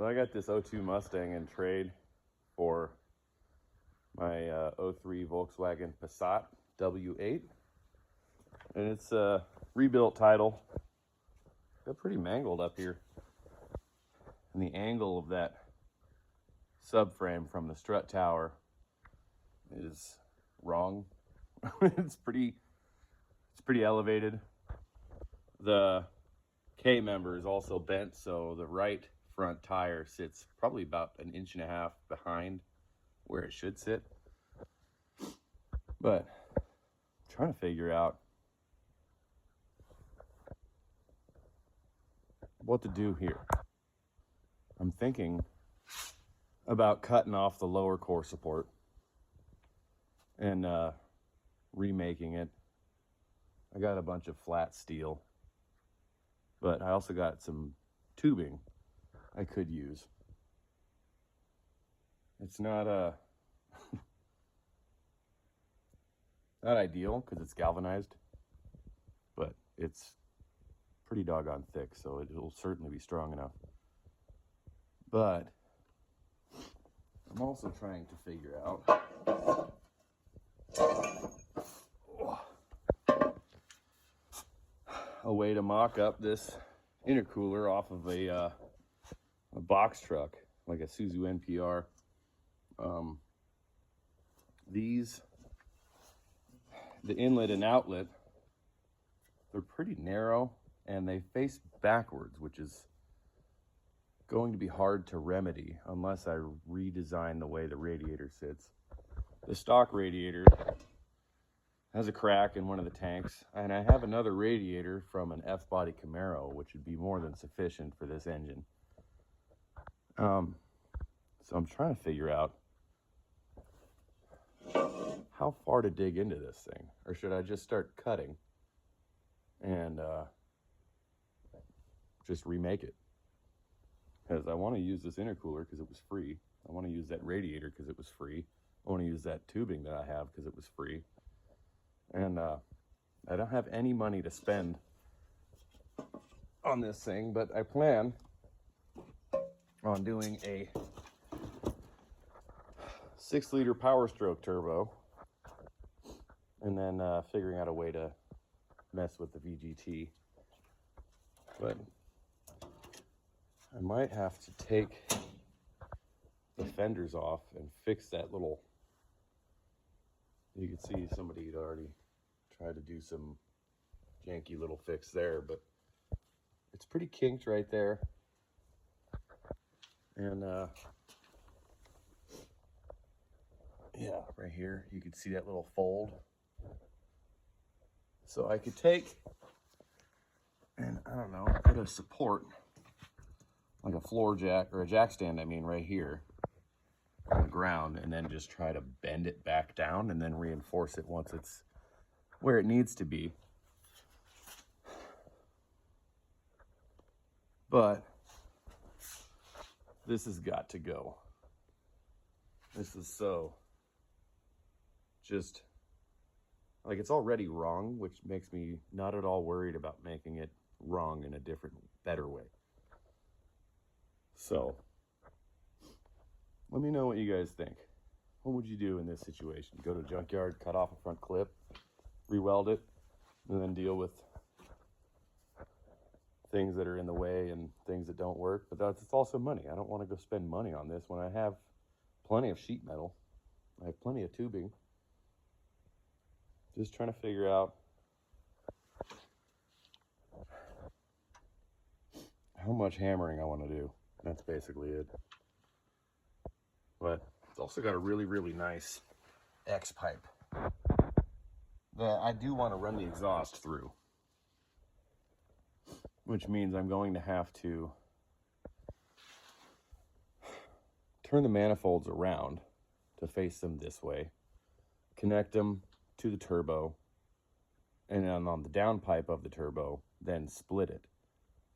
So I got this '02 Mustang in trade for my '03 Volkswagen Passat W8, and it's a rebuilt title. Got pretty mangled up here, and the angle of that subframe from the strut tower is wrong. it's pretty elevated. The K member is also bent, so the right front tire sits probably about 1.5 inches behind where it should sit. But I'm trying to figure out what to do here. I'm thinking about cutting off the lower core support and remaking it. I got a bunch of flat steel, but I also got some tubing I could use. It's not not ideal because it's galvanized, but it's pretty doggone thick, so it'll certainly be strong enough. But I'm also trying to figure out a way to mock up this intercooler off of a box truck, like a Suzu NPR. The inlet and outlet, they're pretty narrow and they face backwards, which is going to be hard to remedy unless I redesign the way the radiator sits. The stock radiator has a crack in one of the tanks, and I have another radiator from an F-body Camaro, which would be more than sufficient for this engine. So I'm trying to figure out how far to dig into this thing, or should I just start cutting and just remake it? Because I want to use this intercooler because it was free. I want to use that radiator because it was free. I want to use that tubing that I have because it was free. And I don't have any money to spend on this thing, but I plan on doing a 6-liter Powerstroke turbo, and then figuring out a way to mess with the VGT. But I might have to take the fenders off and fix that little, you can see somebody had already tried to do some janky little fix there, but it's pretty kinked right there. And yeah, right here, you can see that little fold. So I could take, and I don't know, put a support, like a floor jack, or a jack stand, I mean, right here on the ground, and then just try to bend it back down and then reinforce it once it's where it needs to be. But this has got to go. This is so just, like, it's already wrong, which makes me not at all worried about making it wrong in a different, better way. So let me know what you guys think. What would you do in this situation? Go to a junkyard, cut off a front clip, re-weld it, and then deal with things that are in the way and things that don't work. But it's also money. I don't want to go spend money on this when I have plenty of sheet metal. I have plenty of tubing. Just trying to figure out how much hammering I want to do. That's basically it. But it's also got a really, really nice X pipe that I do want to run the exhaust through, which means I'm going to have to turn the manifolds around to face them this way, connect them to the turbo, and then on the downpipe of the turbo, then split it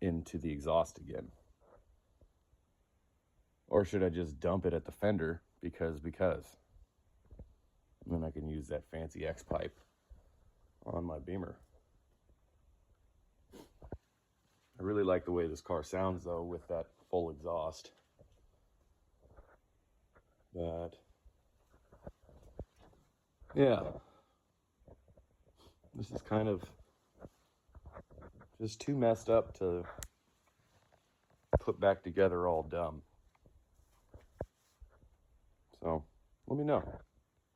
into the exhaust again. Or should I just dump it at the fender because? And then I can use that fancy X pipe on my Beamer. I really like the way this car sounds though with that full exhaust. But yeah, this is kind of just too messed up to put back together all dumb. So let me know.